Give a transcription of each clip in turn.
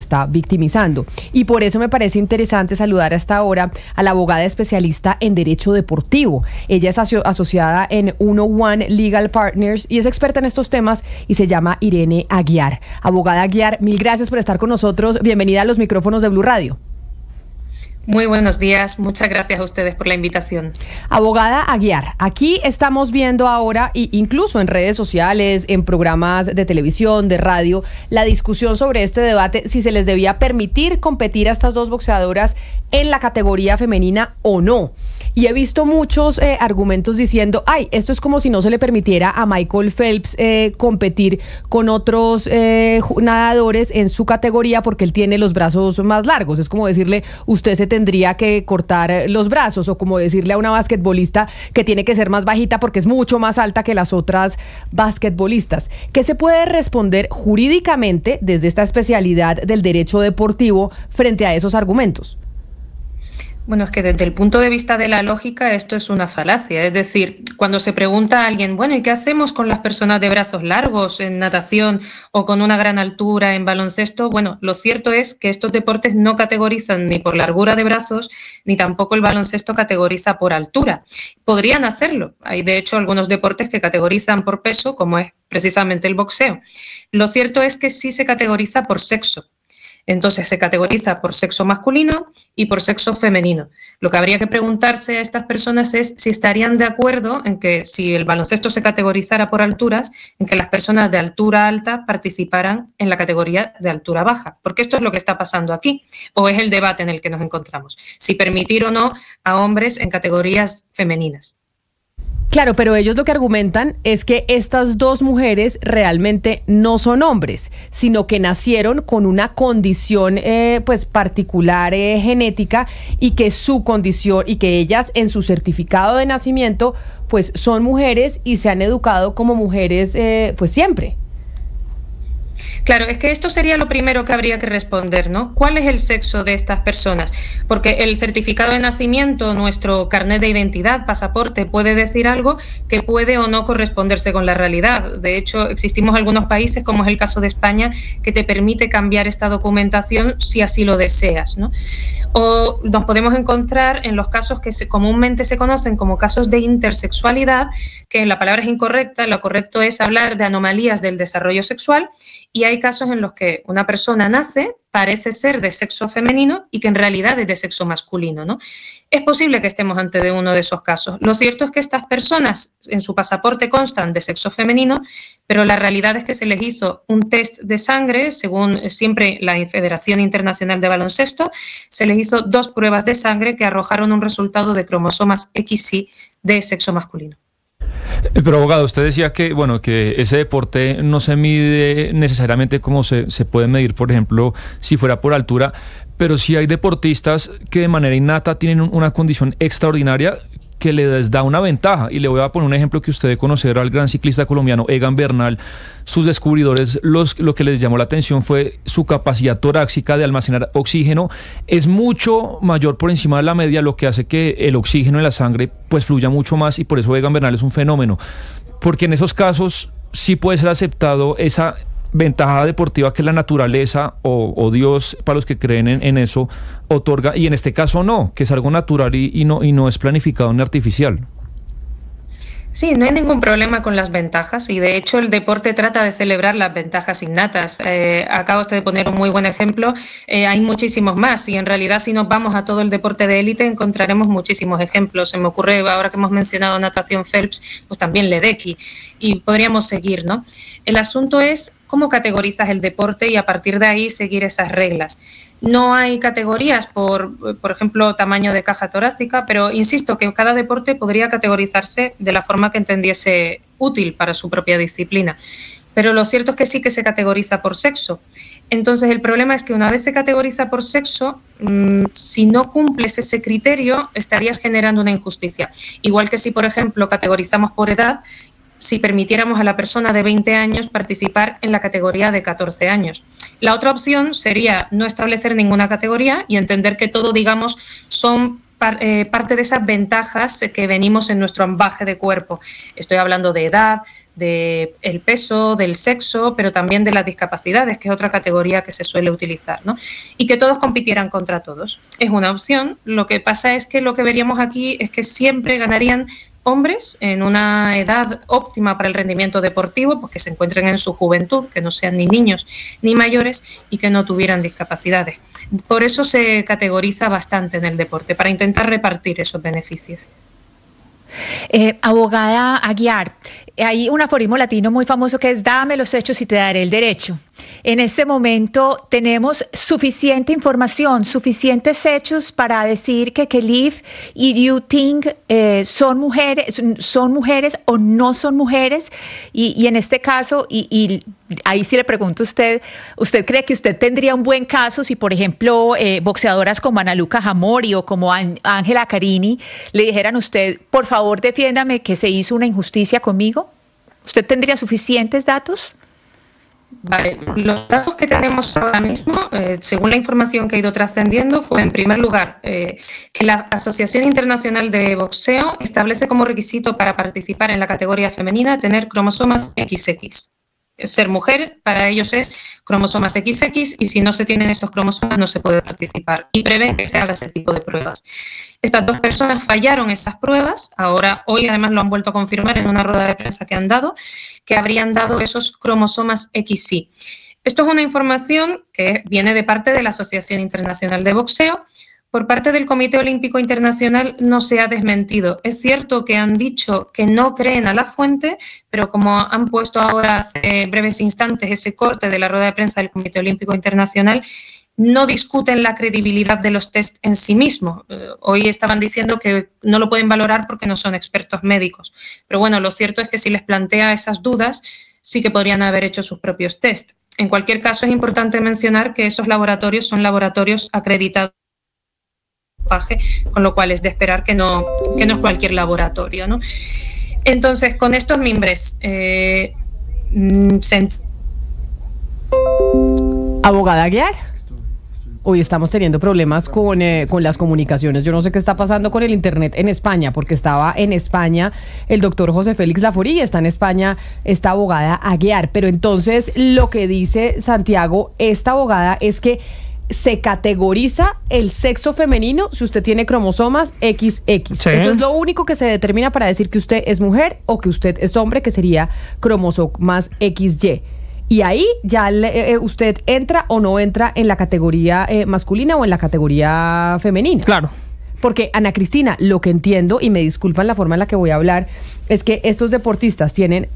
está victimizando. Y por eso me parece interesante saludar hasta ahora a la abogada especialista en Derecho Deportivo. Ella es asociada en 101 Legal Partners y es experta en estos temas y se llama Irene Aguiar. Abogada Aguiar, mil gracias por estar con nosotros. Bienvenida a los micrófonos de Blue Radio. Muy buenos días, muchas gracias a ustedes por la invitación. Abogada Aguiar, aquí estamos viendo ahora, incluso en redes sociales, en programas de televisión, de radio, la discusión sobre este debate, si se les debía permitir competir a estas dos boxeadoras en la categoría femenina o no. Y he visto muchos argumentos diciendo, esto es como si no se le permitiera a Michael Phelps competir con otros nadadores en su categoría porque él tiene los brazos más largos. Es como decirle, usted se tendría que cortar los brazos, o como decirle a una basquetbolista que tiene que ser más bajita porque es mucho más alta que las otras basquetbolistas. ¿Qué se puede responder jurídicamente desde esta especialidad del derecho deportivo frente a esos argumentos? Bueno, es que desde el punto de vista de la lógica esto es una falacia. Es decir, cuando se pregunta a alguien, bueno, ¿y qué hacemos con las personas de brazos largos en natación o con una gran altura en baloncesto? Bueno, lo cierto es que estos deportes no categorizan ni por largura de brazos, ni tampoco el baloncesto categoriza por altura. Podrían hacerlo. Hay, de hecho, algunos deportes que categorizan por peso, como es precisamente el boxeo. Lo cierto es que sí se categoriza por sexo. Entonces se categoriza por sexo masculino y por sexo femenino. Lo que habría que preguntarse a estas personas es si estarían de acuerdo en que, si el baloncesto se categorizara por alturas, en que las personas de altura alta participaran en la categoría de altura baja. Porque esto es lo que está pasando aquí, o es el debate en el que nos encontramos. Si permitir o no a hombres en categorías femeninas. Claro, pero ellos lo que argumentan es que estas dos mujeres realmente no son hombres, sino que nacieron con una condición pues particular genética, y que su condición, y que ellas en su certificado de nacimiento pues son mujeres y se han educado como mujeres pues siempre. Claro, es que esto sería lo primero que habría que responder, ¿no? ¿Cuál es el sexo de estas personas? Porque el certificado de nacimiento, nuestro carnet de identidad, pasaporte, puede decir algo que puede o no corresponderse con la realidad. De hecho, existimos algunos países, como es el caso de España, que te permite cambiar esta documentación si así lo deseas, ¿no? O nos podemos encontrar en los casos que comúnmente se conocen como casos de intersexualidad, que la palabra es incorrecta, lo correcto es hablar de anomalías del desarrollo sexual, y hay casos en los que una persona nace, parece ser de sexo femenino y que en realidad es de sexo masculino, ¿no? Es posible que estemos ante de uno de esos casos. Lo cierto es que estas personas en su pasaporte constan de sexo femenino, pero la realidad es que se les hizo un test de sangre, según siempre la Federación Internacional de Baloncesto, se les hizo 2 pruebas de sangre que arrojaron un resultado de cromosomas XY de sexo masculino. Pero, abogado, usted decía que, bueno, que ese deporte no se mide necesariamente como se puede medir, por ejemplo, si fuera por altura, pero sí hay deportistas que de manera innata tienen una condición extraordinaria que les da una ventaja. Y le voy a poner un ejemplo que usted debe conocer al gran ciclista colombiano Egan Bernal. Sus descubridores, lo que les llamó la atención fue su capacidad torácica de almacenar oxígeno. Es mucho mayor por encima de la media, lo que hace que el oxígeno en la sangre pues fluya mucho más, y por eso Egan Bernal es un fenómeno. Porque en esos casos sí puede ser aceptado esa ventaja deportiva que la naturaleza o Dios, para los que creen en eso, otorga, y en este caso no, que es algo natural y no es planificado ni artificial. Sí, no hay ningún problema con las ventajas, y de hecho el deporte trata de celebrar las ventajas innatas. Acabo de poner un muy buen ejemplo, hay muchísimos más, y en realidad si nos vamos a todo el deporte de élite encontraremos muchísimos ejemplos. Se me ocurre, ahora que hemos mencionado natación, Phelps, pues también Ledecky, y podríamos seguir, ¿no? El asunto es cómo categorizas el deporte y a partir de ahí seguir esas reglas. No hay categorías por ejemplo, tamaño de caja torácica, pero insisto que cada deporte podría categorizarse de la forma que entendiese útil para su propia disciplina. Pero lo cierto es que sí que se categoriza por sexo. Entonces el problema es que una vez se categoriza por sexo, si no cumples ese criterio, estarías generando una injusticia. Igual que si, por ejemplo, categorizamos por edad, si permitiéramos a la persona de 20 años participar en la categoría de 14 años. La otra opción sería no establecer ninguna categoría y entender que todo, digamos, son parte de esas ventajas que venimos en nuestro ambaje de cuerpo. Estoy hablando de edad, de el peso, del sexo, pero también de las discapacidades, que es otra categoría que se suele utilizar, ¿no? Y que todos compitieran contra todos. Es una opción. Lo que pasa es que lo que veríamos aquí es que siempre ganarían hombres en una edad óptima para el rendimiento deportivo, pues que se encuentren en su juventud, que no sean ni niños ni mayores y que no tuvieran discapacidades. Por eso se categoriza bastante en el deporte, para intentar repartir esos beneficios. Abogada Aguiar, hay un aforismo latino muy famoso que es: dame los hechos y te daré el derecho. En este momento tenemos suficiente información, suficientes hechos para decir que Kelif y Yu Ting son mujeres o no son mujeres, y en este caso, y ahí sí le pregunto a usted, ¿usted cree que usted tendría un buen caso si, por ejemplo, boxeadoras como Ana Luca Jamori o como Ángela Carini le dijeran a usted, por favor, defiéndame que se hizo una injusticia conmigo? ¿Usted tendría suficientes datos? Vale, los datos que tenemos ahora mismo, según la información que ha ido trascendiendo, fue en primer lugar que la Asociación Internacional de Boxeo establece como requisito para participar en la categoría femenina tener cromosomas XX. Ser mujer para ellos es cromosomas XX, y si no se tienen estos cromosomas no se puede participar, y prevén que se haga ese tipo de pruebas. Estas dos personas fallaron esas pruebas. Hoy además lo han vuelto a confirmar en una rueda de prensa que han dado, que habrían dado esos cromosomas XY. Esto es una información que viene de parte de la Asociación Internacional de Boxeo. Por parte del Comité Olímpico Internacional no se ha desmentido. Es cierto que han dicho que no creen a la fuente, pero como han puesto ahora hace breves instantes ese corte de la rueda de prensa del Comité Olímpico Internacional, no discuten la credibilidad de los test en sí mismos. Hoy estaban diciendo que no lo pueden valorar porque no son expertos médicos. Pero bueno, lo cierto es que si les plantea esas dudas, sí que podrían haber hecho sus propios test. En cualquier caso, es importante mencionar que esos laboratorios son laboratorios acreditados, con lo cual es de esperar que no es cualquier laboratorio, ¿no? Entonces, con estos mimbres, Abogada Aguiar, hoy estamos teniendo problemas con las comunicaciones. Yo no sé qué está pasando con el internet en España, porque estaba en España el doctor José Félix Laforí y está en España esta abogada Aguiar. Pero entonces lo que dice Santiago, esta abogada, es que se categoriza el sexo femenino si usted tiene cromosomas XX. Sí. Eso es lo único que se determina para decir que usted es mujer o que usted es hombre, que sería cromosomas XY. Y ahí ya usted entra o no entra en la categoría masculina o en la categoría femenina. Claro. Porque, Ana Cristina, lo que entiendo, y me disculpan la forma en la que voy a hablar, es que estos deportistas tienen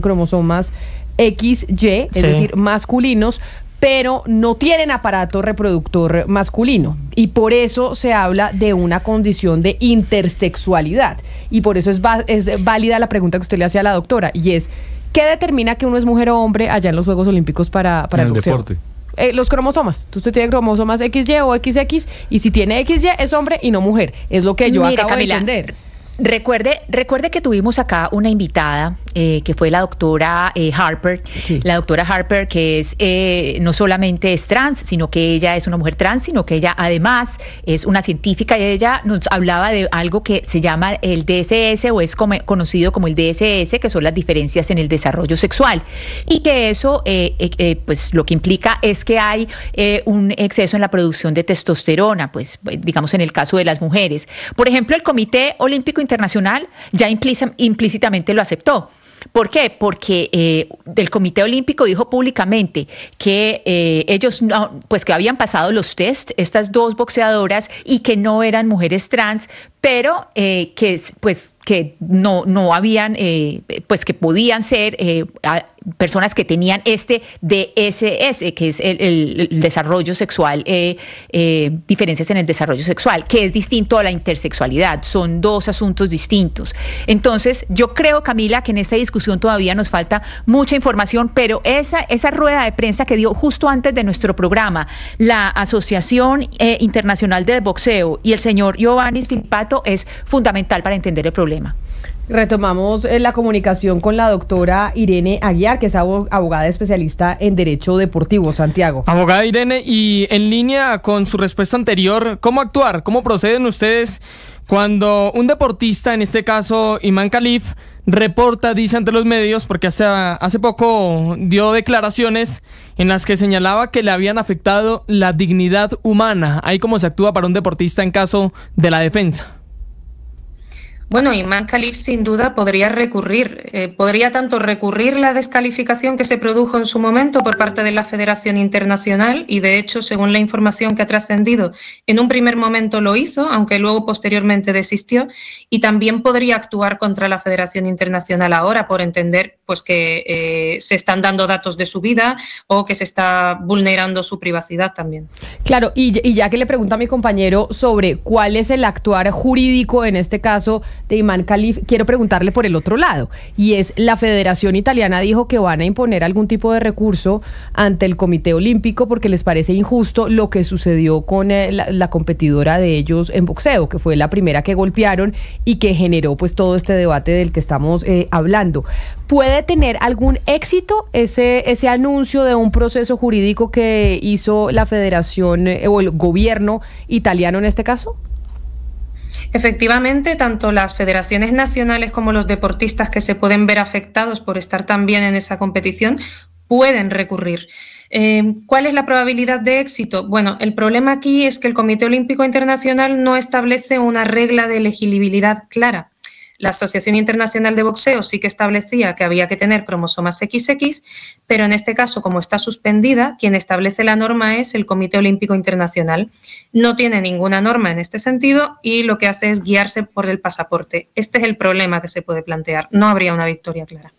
cromosomas XY, es decir, masculinos, pero no tienen aparato reproductor masculino. Y por eso se habla de una condición de intersexualidad. Y por eso es válida la pregunta que usted le hacía a la doctora, y es: ¿qué determina que uno es mujer o hombre allá en los Juegos Olímpicos para el boxeo? Deporte. Los cromosomas. Usted tiene cromosomas XY o XX, y si tiene XY es hombre y no mujer. Es lo que yo acabo Camila, de entender. Recuerde que tuvimos acá una invitada que fue la doctora Harper. Sí. La doctora Harper, que es no solamente es trans, sino que ella es una mujer trans, sino que ella además es una científica, y ella nos hablaba de algo que se llama el DSS, o es conocido como el DSS, que son las diferencias en el desarrollo sexual, y que eso pues lo que implica es que hay un exceso en la producción de testosterona, pues digamos en el caso de las mujeres. Por ejemplo, el Comité Olímpico Internacional ya implícitamente lo aceptó. ¿Por qué? Porque el Comité Olímpico dijo públicamente que ellos pues que habían pasado los test, estas dos boxeadoras, y que no eran mujeres trans, pero que no habían, pues que podían ser personas que tenían este DSS, que es el desarrollo sexual, diferencias en el desarrollo sexual, que es distinto a la intersexualidad. Son dos asuntos distintos. Entonces, yo creo, Camila, que en esta discusión todavía nos falta mucha información, pero esa rueda de prensa que dio justo antes de nuestro programa la Asociación Internacional del Boxeo y el señor Ioannis Filipato es fundamental para entender el problema. Retomamos la comunicación con la doctora Irene Aguiar, que es abogada especialista en Derecho Deportivo. Santiago. Abogada Irene, y en línea con su respuesta anterior, ¿cómo actuar? ¿Cómo proceden ustedes cuando un deportista, en este caso Imán Khalif, reporta, dice ante los medios, porque hace poco dio declaraciones en las que señalaba que le habían afectado la dignidad humana? ¿Ahí cómo se actúa para un deportista en caso de la defensa? Bueno, Imán Khalif sin duda podría recurrir. Podría tanto recurrir la descalificación que se produjo en su momento por parte de la Federación Internacional y, de hecho, según la información que ha trascendido, en un primer momento lo hizo, aunque luego posteriormente desistió, y también podría actuar contra la Federación Internacional ahora por entender pues que se están dando datos de su vida o que se está vulnerando su privacidad también. Claro, y ya que le pregunta a mi compañero sobre cuál es el actuar jurídico en este caso de Imán Khalif, quiero preguntarle por el otro lado, y es: la Federación Italiana dijo que van a imponer algún tipo de recurso ante el Comité Olímpico porque les parece injusto lo que sucedió con la competidora de ellos en boxeo, que fue la primera que golpearon y que generó pues todo este debate del que estamos hablando. ¿Puede tener algún éxito ese anuncio de un proceso jurídico que hizo la Federación o el gobierno italiano en este caso? Efectivamente, tanto las federaciones nacionales como los deportistas que se pueden ver afectados por estar también en esa competición pueden recurrir. ¿Cuál es la probabilidad de éxito? Bueno, el problema aquí es que el Comité Olímpico Internacional no establece una regla de elegibilidad clara. La Asociación Internacional de Boxeo sí que establecía que había que tener cromosomas XX, pero en este caso, como está suspendida, quien establece la norma es el Comité Olímpico Internacional. No tiene ninguna norma en este sentido y lo que hace es guiarse por el pasaporte. Este es el problema que se puede plantear. No habría una victoria clara.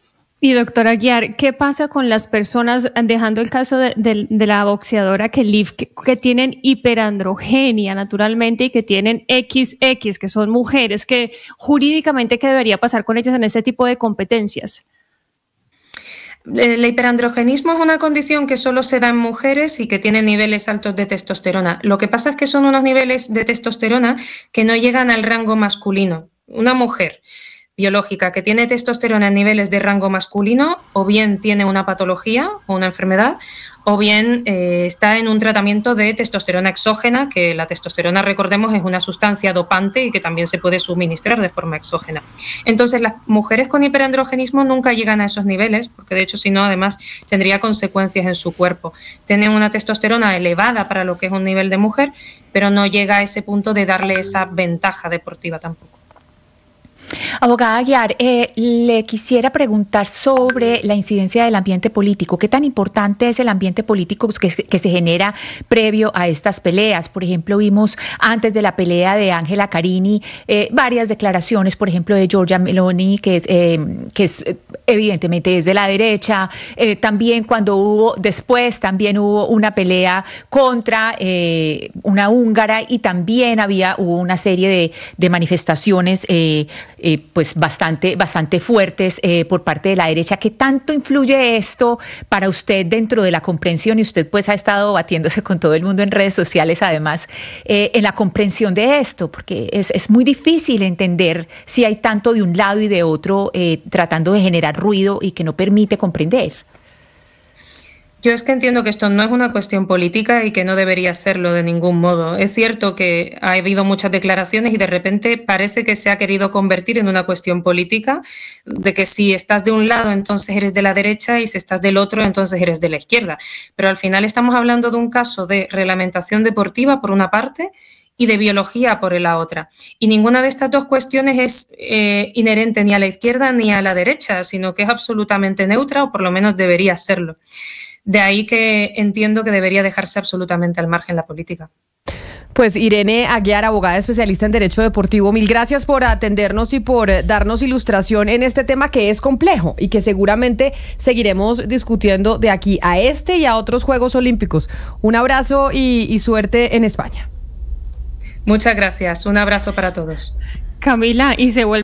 Y doctora Aguiar, ¿qué pasa con las personas, dejando el caso de la boxeadora Khalif, que tienen hiperandrogenia naturalmente y que tienen XX, que son mujeres, que jurídicamente qué debería pasar con ellas en ese tipo de competencias? El hiperandrogenismo es una condición que solo se da en mujeres y que tiene niveles altos de testosterona. Lo que pasa es que son unos niveles de testosterona que no llegan al rango masculino. Una mujer biológica que tiene testosterona en niveles de rango masculino o bien tiene una patología o una enfermedad o bien está en un tratamiento de testosterona exógena, que la testosterona, recordemos, es una sustancia dopante y que también se puede suministrar de forma exógena. Entonces, las mujeres con hiperandrogenismo nunca llegan a esos niveles, porque de hecho, si no, además, tendría consecuencias en su cuerpo. Tienen una testosterona elevada para lo que es un nivel de mujer, pero no llega a ese punto de darle esa ventaja deportiva tampoco. Abogada Aguiar, le quisiera preguntar sobre la incidencia del ambiente político. ¿Qué tan importante es el ambiente político que se genera previo a estas peleas? Por ejemplo, vimos antes de la pelea de Ángela Carini varias declaraciones, por ejemplo, de Giorgia Meloni, que es evidentemente es de la derecha. También también hubo una pelea contra una húngara y también hubo una serie de manifestaciones pues bastante fuertes por parte de la derecha. ¿Qué tanto influye esto para usted dentro de la comprensión? Y usted pues ha estado batiéndose con todo el mundo en redes sociales, además, en la comprensión de esto, porque es muy difícil entender si hay tanto de un lado y de otro tratando de generar ruido y que no permite comprender. Yo es que entiendo que esto no es una cuestión política y que no debería serlo de ningún modo. Es cierto que ha habido muchas declaraciones y de repente parece que se ha querido convertir en una cuestión política, de que si estás de un lado entonces eres de la derecha y si estás del otro entonces eres de la izquierda. Pero al final estamos hablando de un caso de reglamentación deportiva por una parte y de biología por la otra. Y ninguna de estas dos cuestiones es inherente ni a la izquierda ni a la derecha, sino que es absolutamente neutra o por lo menos debería serlo. De ahí que entiendo que debería dejarse absolutamente al margen la política. Pues Irene Aguiar, abogada especialista en Derecho Deportivo, mil gracias por atendernos y por darnos ilustración en este tema que es complejo y que seguramente seguiremos discutiendo de aquí a este y a otros Juegos Olímpicos. Un abrazo y suerte en España. Muchas gracias. Un abrazo para todos. Camila, y se vuelve